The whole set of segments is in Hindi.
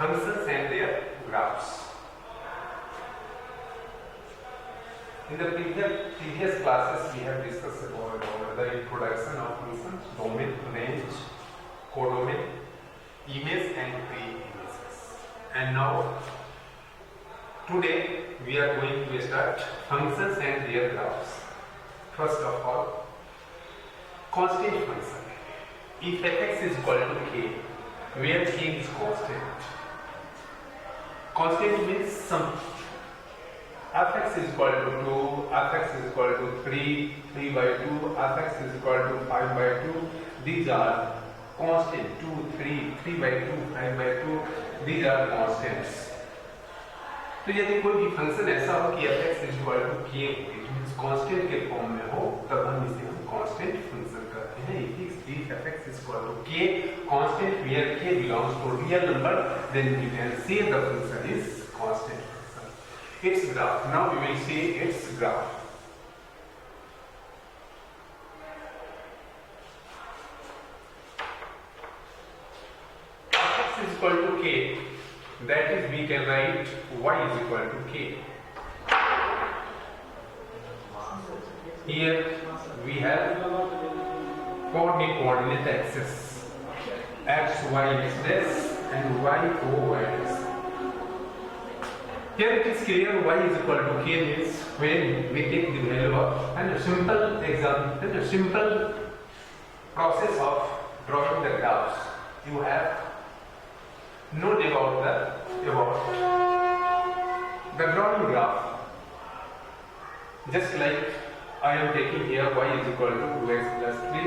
functions and their graphs. In the previous classes we have discussed about the introduction of functions, domain, range, codomain, image and pre-images. And now today we are going to start functions and their graphs. First of all, constant function. If fx is equal to k, where k is constant. Constant means some. Fx is equal to 2, fx is equal to 3, 3 by 2, fx is equal to 5 by 2. These are constant. 2, 3, 3 by 2, 5 by 2. These are constants. तो यदि कोई भी फंक्शन ऐसा हो कि fx is equal to k, it means constant के फॉर्म में हो, तब हम इसे constant फंक्शन कहते हैं. If fx is equal to k, constant where k belongs to real number, then we can say the function is constant function. Its graph. Now we will see its graph. Fx is equal to k. That is, we can write y is equal to k. Here we have coordinate axis x, y, x dash and y, o, y dash. Here it is clear y is equal to k means when we take the value of, and a simple example, and a simple process of drawing the graphs. You have note about the drawing graph. Just like I am taking here y is equal to 2x plus 3.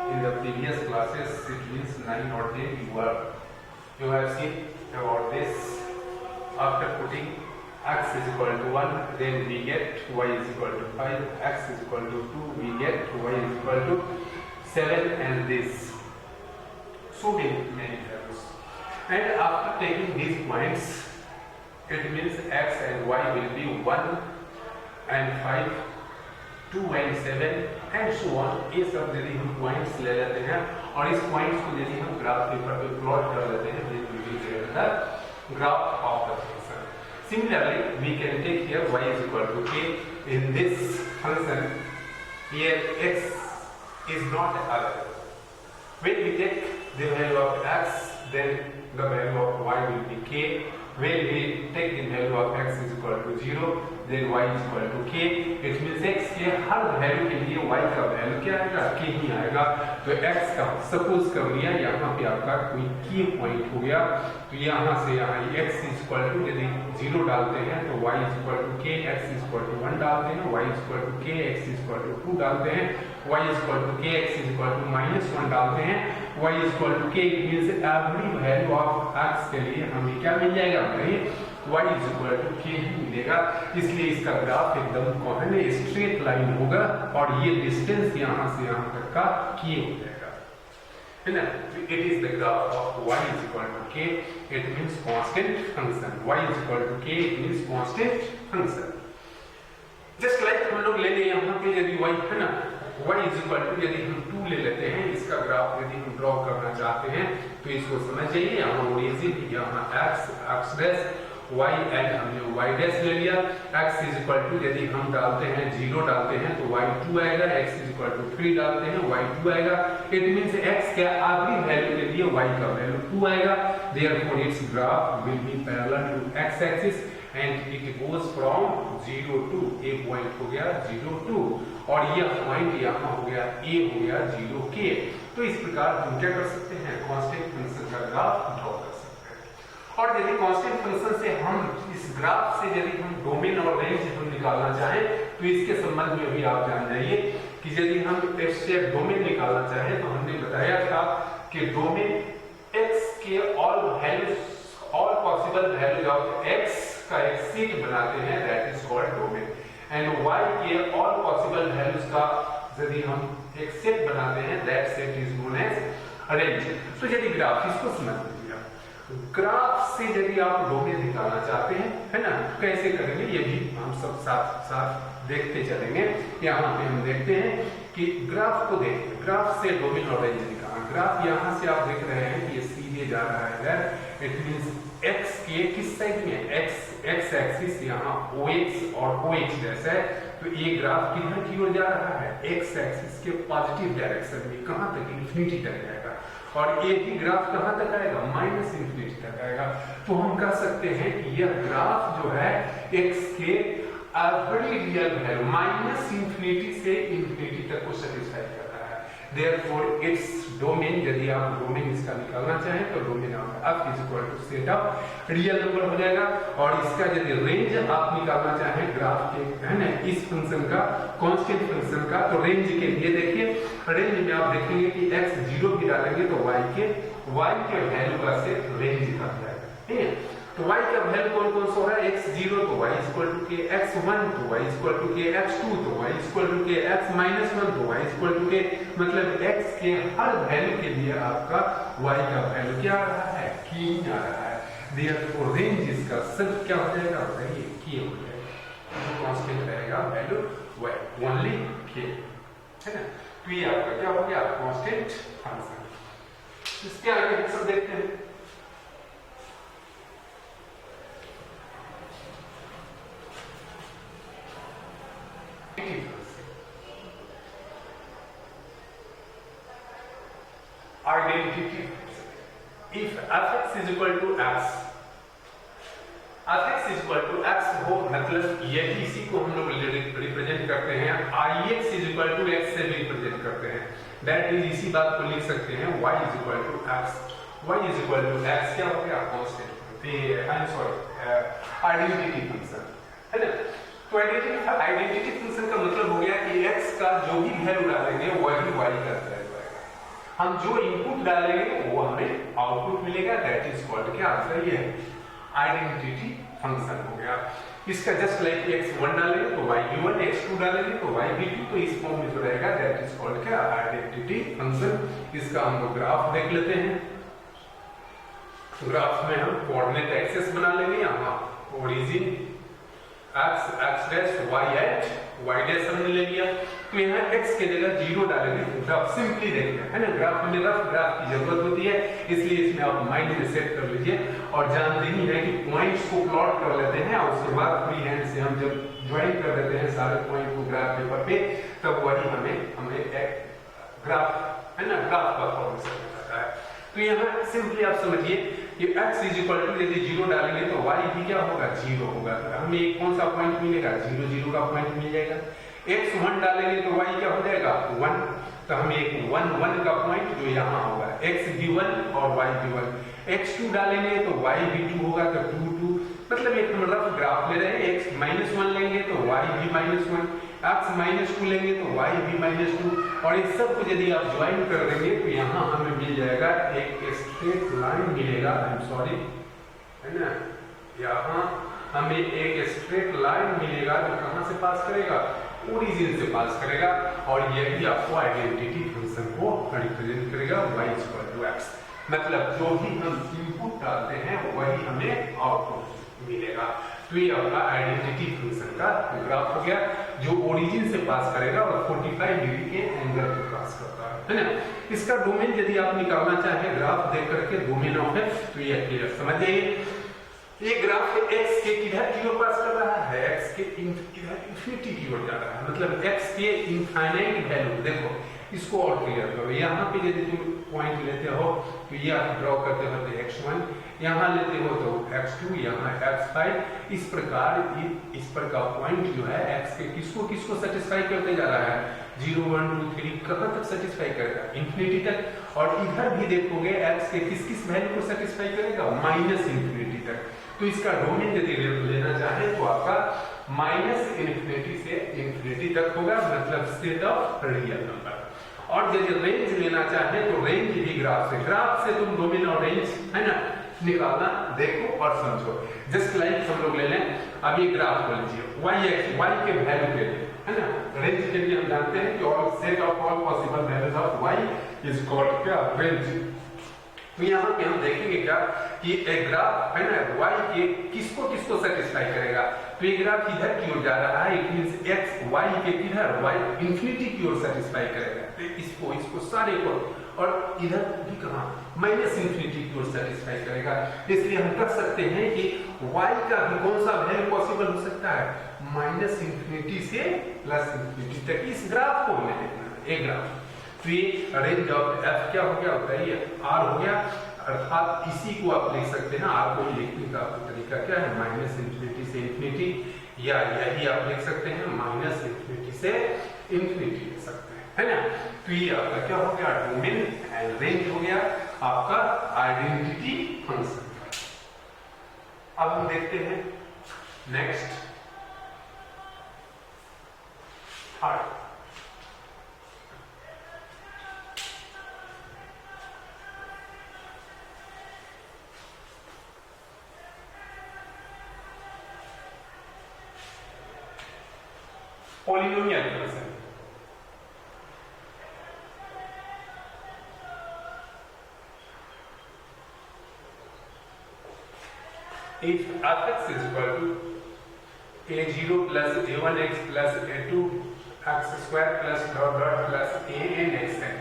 In the previous classes it means 9 or 10 you have seen about this. After putting x is equal to 1, then we get y is equal to 5, x is equal to 2, we get y is equal to 7 and this. So many values. And after taking these points, it means x and y will be 1 and 5, 2 and 7 and so on. ये सब यदि हम पॉइंट्स ले लेते हैं और इस पॉइंट्स को यदि हम ग्राफ पेपर पे प्लॉट कर लेते हैं, then we will get the graph of the function. Similarly, we can take here y is equal to k. In this function, here x is not available. When we take the value of x, then the value of y will be k. When we take the value of x is equal to 0, then y is equal to k. It means x के हर वैल्यू के लिए y का वैल्यू क्या आएगा? k ही आएगा. तो x का सपोज कर लिया यहाँ पे आपका कोई की पॉइंट हो गया, तो यहाँ से यहाँ x is equal to यदि 0 डालते हैं तो y is equal to k, x is equal to 1 डालते हैं, y is equal to k, x is equal to 2 डालते हैं, y is equal to k, x is equal to -1 डालते हैं, y is equal to k. It means every value of x के लिए हमें क्या मिल जाएगा? भाई y is equal to k ही मिलेगा. इसलिए इसका ग्राफ एकदम कॉमन स्ट्रेट लाइन होगा और ये डिस्टेंस यहाँ से यहाँ तक का k हो जाएगा, है ना. It is the graph of y is equal to k. It means constant function. y is equal to k, it means constant function. Just like हम लोग ले लें यहाँ पे यदि y है ना, y is equal to यदि हम 2 ले लेते हैं, इसका ग्राफ यदि हम ड्रॉ करना चाहते हैं तो इसको समझ जाइए. यहाँ ओरिजिन, यहाँ x डैश, y एंड हमने y डैश ले लिया. x इज इक्वल टू यदि हम डालते हैं 0 डालते हैं तो y 2 आएगा, x इज इक्वल टू 3 डालते हैं y 2 आएगा. इट मींस x के आखिरी वैल्यू के लिए y का वैल्यू 2 आएगा. Therefore its graph will be parallel to x axis and it goes from 0 to a point हो गया 0 2 और यह पॉइंट यहाँ हो गया a हो गया 0 k. तो इस प्रकार हम क्या कर सकते हैं? कांस्टेंट फंक्शन का ग्राफ ड्रॉ कर सकते हैं. और यदि कांस्टेंट फंक्शन से हम इस ग्राफ से यदि हम डोमेन और रेंज हम निकालना चाहें तो इसके संबंध में भी आप जान जाइए कि यदि हम इससे डोमेन निकालना चाहें तो हमने बताया था कि डोमेन x के all possible values of x का एक सेट बनाते हैं, that is called domain. And y के ऑल पॉसिबल वैल्यूज का यदि हम एक सेट बनाते हैं, that set is known as range. तो यदि ग्राफ इसको समझ लीजिए, ग्राफ से यदि आप डोमेन निकालना चाहते हैं, है ना, कैसे करेंगे ये भी हम सब साथ साथ देखते चलेंगे. यहाँ पे हम देखते हैं कि ग्राफ को देखते, ग्राफ से डोमेन और रेंज निकालना. ग्राफ यहाँ से आप देख रहे हैं कि ये सीधे नीचे जा रहा है, इट मींस एक्स के किस साइड में, एक्स एक्सिस यहाँ OX और OH जैसा है, तो ये ग्राफ किधर की ओर जा रहा है, एक्स एक्सिस के पॉजिटिव डायरेक्शन में, कहां तक, इन्फिनिटी तक जाएगा। और एक ही ग्राफ कहां तक आएगा, माइनस इन्फिनिटी तक आएगा। तो हम कह सकते हैं कि यह ग्राफ जो है एक्स के वेरी रियल है, माइनस इन्फिनिटी से इन्फिनिटी तक को सेटिस्फाई करता है। देयरफॉर इट्स डोमेन, यदि आप डोमेन इसका निकालना चाहें तो domain of f is equal to set of real number हो जाएगा। और इसका यदि रेंज आप निकालना चाहें ग्राफ के, है ना, इस फंक्शन का, कांस्टेंट फंक्शन का, तो रेंज के लिए देखिए, रेंज में आप देखेंगे कि x 0 भी डालेंगे तो y के वैल्यू का सेट रेंज निकल जाएगा, ठीक है। तो y का वैल्यू कौन कौन सा हो रहा है, x0 तो y इक्वल टू के, x1 तो y इक्वल टू के, x2 तो y इक्वल टू के, x-1 तो y इक्वल टू के, मतलब x के हर वैल्यू के लिए आपका y का वैल्यू क्या आ रहा है, k आ रहा है। देयरफॉर रेंज इसका सब क्या हो जाएगा, वही k हो जाएगा, जो कांस्टेंट रहेगा वैल्यू y ओनली k, है ना। तो ये आपका क्या हो गया, कांस्टेंट फंक्शन। इसके आगे आंसर देखते हैं। Identity if f(x) is equal to x, f(x) is equal to x हो, मतलब यही इसी को हम लोग रिप्रेजेंट करते हैं, ix is equal to x से भी रिप्रेजेंट करते हैं। दैट इज इसी बात को लिख सकते हैं y is equal to x, y is equal to x क्या हो गया, constant, I am sorry identity function, है ना। तो आइडेंटिटी फंक्शन का मतलब हो गया कि x का जो भी वैल्यू डालेंगे वही y का वैल्यू आएगा, हम जो इनपुट डालेंगे वो हमें आउटपुट मिलेगा, दैट इज कॉल्ड क्या, आंसर ये है आइडेंटिटी फंक्शन हो गया। इसका जस्ट लाइक x1 डालेंगे तो y1, x2 डालेंगे तो y2, तो इस फॉर्म में जो रहेगा दैट इज कॉल्ड क्या, आइडेंटिटी फंक्शन। इसका हम लोग ग्राफ देख लेते हैं। ग्राफ में हम कोऑर्डिनेट एक्सिस बना लेंगे, यहाँ origin x dash y dash हमने ले लिया, तो यहाँ x के जगह 0 डालेंगे, ग्राफ सिंपली देखेंगे, है ना। ग्राफ में रफ ग्राफ की जरूरत होती है, इसलिए इसमें आप माइंड में सेट कर लीजिए और जानते ही है कि पॉइंट्स को प्लॉट कर लेते हैं और उसके बाद फ्री हैंड से हम जब ज्वाइन कर देते हैं सारे पॉइंट को ग्राफ पेपर पे, तब वही हमें एक ग्राफ, है ना, ग्राफ का फॉर्मेशन मिलता है। तो यहाँ सिंपली आप समझिए कि x इज इक्वल टू, यदि 0 डालेंगे तो y भी क्या होगा, 0 होगा, तो हमें एक कौन सा पॉइंट मिलेगा, 0 0 का पॉइंट मिल जाएगा। x1 डालेंगे तो y क्या हो जाएगा, 1, तो हमें एक 1 1 का पॉइंट जो यहाँ होगा, x भी 1 और y भी 1। x2 डालेंगे तो y भी 2 होगा, तो 2 2, मतलब एक हम रफ ग्राफ ले रहे हैं, x-1 लेंगे तो y भी -1, x-2 लेंगे तो y भी -2, और इस सब को यदि आप ज्वाइन कर देंगे तो यहाँ हमें मिल जाएगा एक स्ट्रेट लाइन मिलेगा, आई एम सॉरी, है ना, यहाँ हमें एक स्ट्रेट लाइन मिलेगा जो कहाँ से पास करेगा, ओरिजिन से पास करेगा, और यही आपको आइडेंटिटी फंक्शन को रिप्रेजेंट करेगा y = x। मतलब जो भी हम इनपुट डालते हैं वही हमें आउटपुट मिलेगा। तो ये आपका आइडेंटिटी फंक्शन का ग्राफ हो गया, जो ओरिजिन से पास करेगा और 45 डिग्री के एंगल को पास करता है ना। इसका डोमेन यदि आप निकालना चाहें ग्राफ देख करके, डोमेन ऑफ x, तो ये क्लियर समझ जाइए। ये ग्राफ x के किधर की ओर पास कर रहा है, x के इन्फिनिटी की ओर जा रहा है, मतलब x के इनफाइनाइट वैल्यू। देखो इसको और क्लियर करो, यहाँ पे यदि तुम पॉइंट लेते हो तो ये आप ड्रॉ करते हो तो x1, यहाँ लेते हो तो x2, यहाँ x5, इस प्रकार इस पर का पॉइंट जो है x के किसको सेटिस्फाई करते जा रहा है, 0 1 2 3, कहां तक सेटिस्फाई करेगा, इन्फिनिटी तक। और इधर भी देखोगे x के किस वैल्यू को सेटिस्फाई करेगा, -इन्फिनिटी तक। तो इसका डोमेन यदि लेना चाहे तो आपका -इन्फिनिटी से इन्फिनिटी तक होगा, मतलब सेट ऑफ रियल नंबर। और यदि रेंज लेना चाहे तो रेंज भी ग्राफ से तुम डोमेन और रेंज, है ना, निकालना देखो और समझो। जस्ट लाइक हम लोग ले लें, अब ये ग्राफ को लीजिए, y के वैल्यू के लिए, है ना, रेंज के लिए हम जानते हैं कि all set of all possible values of y is called क्या, रेंज। तो यहाँ पे हम देखेंगे क्या कि एक ग्राफ, है ना, y के किसको सेटिस्फाई करेगा। तो ये ग्राफ इधर की ओर जा रहा है, इट मींस x y के किधर, y इन्फिनिटी की ओर सेटिस्फाई करेगा। तो इसको सारे को और इधर भी कहां माइनस इंफिनिटी की ओर सेटिस्फाई करेगा। इसलिए हम कह सकते हैं कि y का भी कौन सा वैल्यू पॉसिबल हो सकता है, माइनस इंफिनिटी से प्लस इंफिनिटी तक। इस ग्राफ को हमें देखना है, एक ग्राफ। तो ये रेंज ऑफ f क्या हो गया, बताइए, r हो गया, अर्थात इसी को आप लिख सकते हैं। r को लिखने का आपका तरीका क्या है, माइनस इंफिनिटी से इंफिनिटी, या यही आप लिख सकते हैं माइनस इंफिनिटी से इंफिनिटी लिख सकते हैं, है ना। तो ये आपका क्या हो गया, डोमेन एंड रेंज हो गया आपका आइडेंटिटी फंक्शन। अब हम देखते हैं next third, polynomial function. If f(x) is equal to a0 plus a1x plus a2x square plus dot dot plus a(n)xn,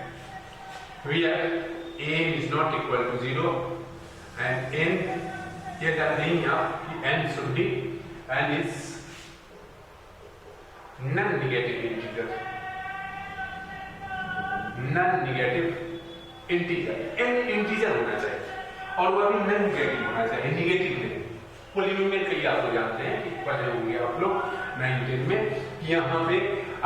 where a is not equal to 0 and n, ये ध्यान देंगे आप कि n should be, n is non-negative integer, non-negative integer, n integer होना चाहिए और वह भी नॉन नेगेटिव होना चाहिए, नेगेटिव नहीं। पॉलिनोमियल कई आप लोग जानते हैं कि पढ़े होंगे आप लोग 9-10 में, यहाँ पे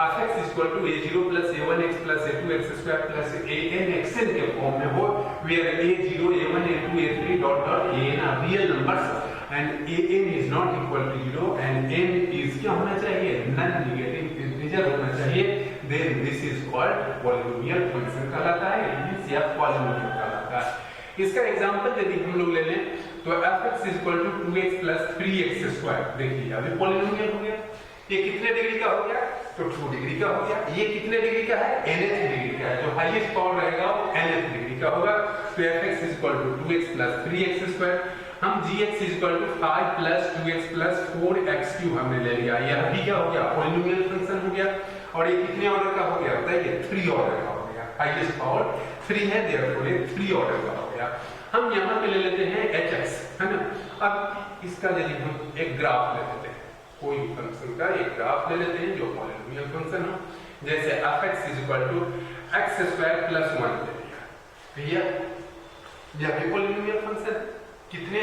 f(x) equal to a0 plus a1x plus a2x square plus an(xn) के फॉर्म में हो, where a0 a1 a2 a3 dot dot an are real numbers and an is not equal to 0 and n is क्या होना चाहिए, नॉन नेगेटिव इंटीजर होना चाहिए, then this is called polynomial function कहलाता है, मींस या पॉलिनोमियल कहलाता है। इसका एग्जांपल यदि हम लोग ले लें तो f(x) equal to 2x plus 3x square, देखिए अभी पॉलिनोमियल हो गया। ये कितने डिग्री का हो गया, तो 2 डिग्री का हो गया। ये कितने डिग्री का है, nth डिग्री का है, जो हाईएस्ट पावर रहेगा वो nth डिग्री का होगा। तो f(x) equal to 2x plus 3x square, हम gx equal to 5 plus 2x plus 4x³ हमने ले लिया। यह भी क्या हो गया, पॉलिनोमियल फंक्शन हो गया। और ये कितने ऑर्डर का हो गया, बताइए, 3 ऑर्डर का हो गया। हाईएस्ट पावर 3 है, देयरफॉर ये 3 ऑर्डर का हो गया। हम यहाँ पे ले लेते हैं hx, है ना। अब इसका यदि हम एक ग्राफ ले लेते हैं, कोई फंक्शन का एक ग्राफ ले लेते हैं जो पॉलिनोमियल फंक्शन हो, जैसे f(x) equal to x square plus 1 ले लिया, भैया यह भी पॉलिनोमियल फंक्शन कितने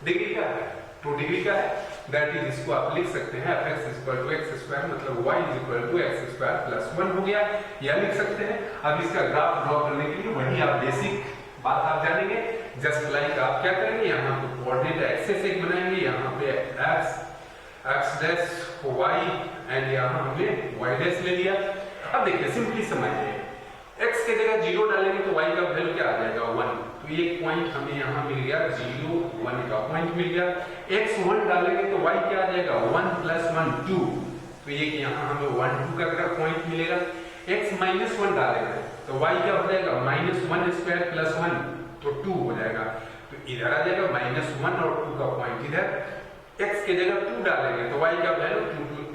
डिग्री का है, 2 डिग्री का है। दैट इज, इसको आप लिख सकते हैं f(x) equal to x square मतलब y equal to x square plus 1 हो गया, या लिख सकते हैं। अब इसका ग्राफ ड्रॉ करने के लिए वही आप बेसिक बात आप जानेंगे, जस्ट लाइक आप क्या करेंगे, यहाँ पे कोऑर्डिनेट एक्सेस एक बनाएंगे, यहाँ पे x डैश y एंड यहाँ हमने y डैश ले लिया। अब देखिए सिंपली समझिए, x के जगह 0 डालेंगे तो y का वैल्यू क्या आ जाएगा, 1। तो एक पॉइंट हमें यहाँ मिल गया, 0 1 का पॉइंट मिल गया। x 1 डालेंगे तो y क्या आ जाएगा, 1 प्लस 1 2, तो ये यहाँ हमें 1 2 का पॉइंट मिलेगा। x माइनस 1 डालेंगे तो y क्या हो जाएगा, -1 स्क्वायर प्लस 1 तो 2 हो जाएगा। तो इधर आ जाएगा -1 और 2 का पॉइंट इधर। x के जगह 2 डालेंगे तो y का वैल्यू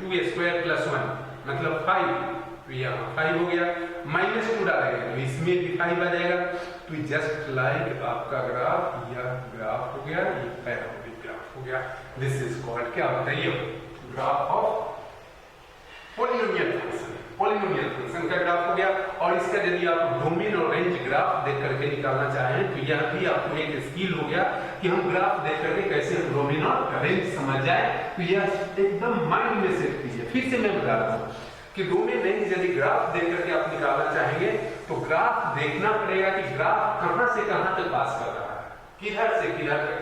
2 स्क्वायर प्लस 1 मतलब 5, तो यहाँ 5 हो गया। -2 डालेंगे तो इसमें भी 5 आ जाएगा। तो जस्ट लाइक आपका ग्राफ, यह ग्राफ हो गया, ये पैराबोलिक ग्राफ हो गया। दिस इज कॉल्ड क्या बताइए, graph of polynomial function. Polynomial function का ग्राफ हो गया। और इसका यदि आप डोमेन और रेंज ग्राफ देख करके निकालना चाहें तो यह भी आपको एक स्किल हो गया कि हम ग्राफ देख करके कैसे हम डोमेन और रेंज समझ जाए। तो यह एकदम माइंड में सेट कीजिए। फिर से मैं बता रहा हूँ कि डोमेन रेंज यदि ग्राफ देख करके आप निकालना चाहेंगे तो ग्राफ देखना पड़ेगा कि ग्राफ कहां से कहां तक पास कर रहा है, किधर से किधर तक,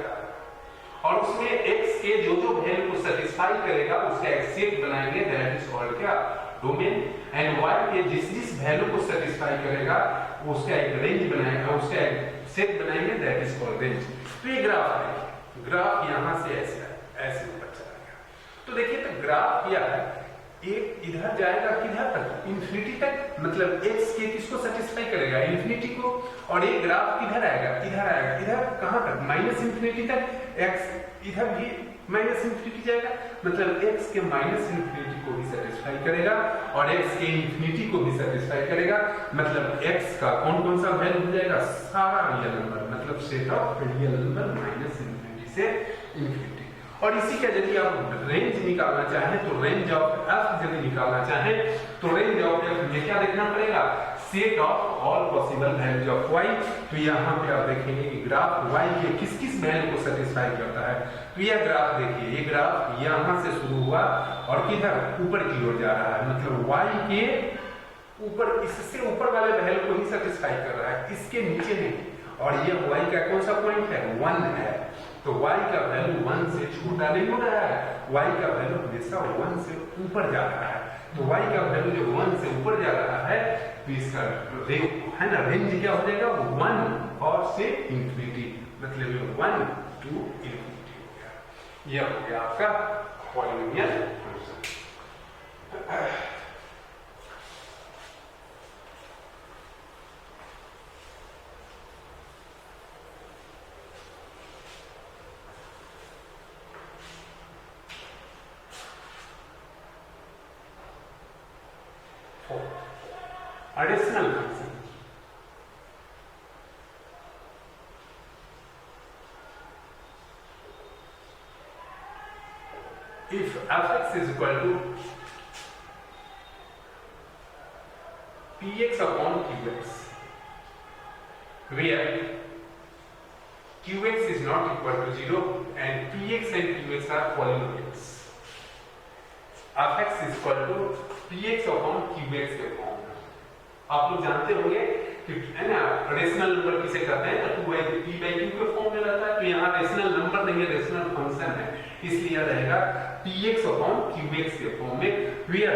और उसमें x के जो जो वैल्यू को सेटिस्फाई करेगा उसका एक सेट बनाएंगे, दैट इज कॉल्ड क्या, डोमेन। एंड y के जिस जिस वैल्यू को सेटिस्फाई करेगा उसका एक रेंज बनाएगा, उसका एक सेट बनाएंगे, दैट इज कॉल्ड रेंज। तो ये ग्राफ है, ग्राफ यहां से ऐसे ऊपर चला गया। तो देखिए तो ग्राफ क्या है, एक इधर जाएगा किधर तक, इन्फिनिटी तक, मतलब x के किसको सेटिस्फाई करेगा, इन्फिनिटी को, और एक ग्राफ किधर आएगा, इधर आएगा, इधर कहां तक, माइनस इन्फिनिटी तक, x इधर भी माइनस इन्फिनिटी जाएगा, मतलब x के माइनस इन्फिनिटी को भी सेटिस्फाई करेगा और x के इन्फिनिटी को भी सेटिस्फाई करेगा, मतलब x का कौन कौन सा वैल्यू हो जाएगा, सारा रियल नंबर, मतलब set of real number minus infinity से इन्फिनिटी। और इसी का यदि आप रेंज निकालना चाहें तो रेंज ऑफ f यदि निकालना चाहें तो रेंज ऑफ f में क्या देखना पड़ेगा, set of all possible values of y। तो यहाँ पे आप देखेंगे कि ग्राफ y के किस किस वैल्यू को सेटिस्फाई करता है। तो यह ग्राफ देखिए, ये ग्राफ यहाँ से शुरू हुआ और किधर ऊपर की ओर जा रहा है, मतलब y के ऊपर, इससे ऊपर वाले वैल्यू को ही सेटिस्फाई कर रहा है, इसके नीचे नहीं। और ये y का कौन सा पॉइंट है, 1 है, तो y का वैल्यू 1 से छोटा नहीं हो रहा है, y का वैल्यू हमेशा 1 से ऊपर जा रहा है। तो y का वैल्यू जब 1 से ऊपर जा रहा है तो इसका है ना रेंज क्या हो जाएगा, 1 और से इंफिनिटी, मतलब 1 to इंफिनिटी हो गया। यह हो गया आपका polynomial function. Additional function. If f(x) is equal to px upon qx, where qx is not equal to 0 and px and qx are polynomials, f(x) is equal to px upon qx के फॉर्म में। आप लोग जानते होंगे कि है ना रेशनल नंबर किसे कहते हैं, तो 2p/q के फॉर्म में रहता है। तो यहाँ रेशनल नंबर नहीं है, रेशनल फंक्शन है, इसलिए रहेगा px upon qx के फॉर्म में, where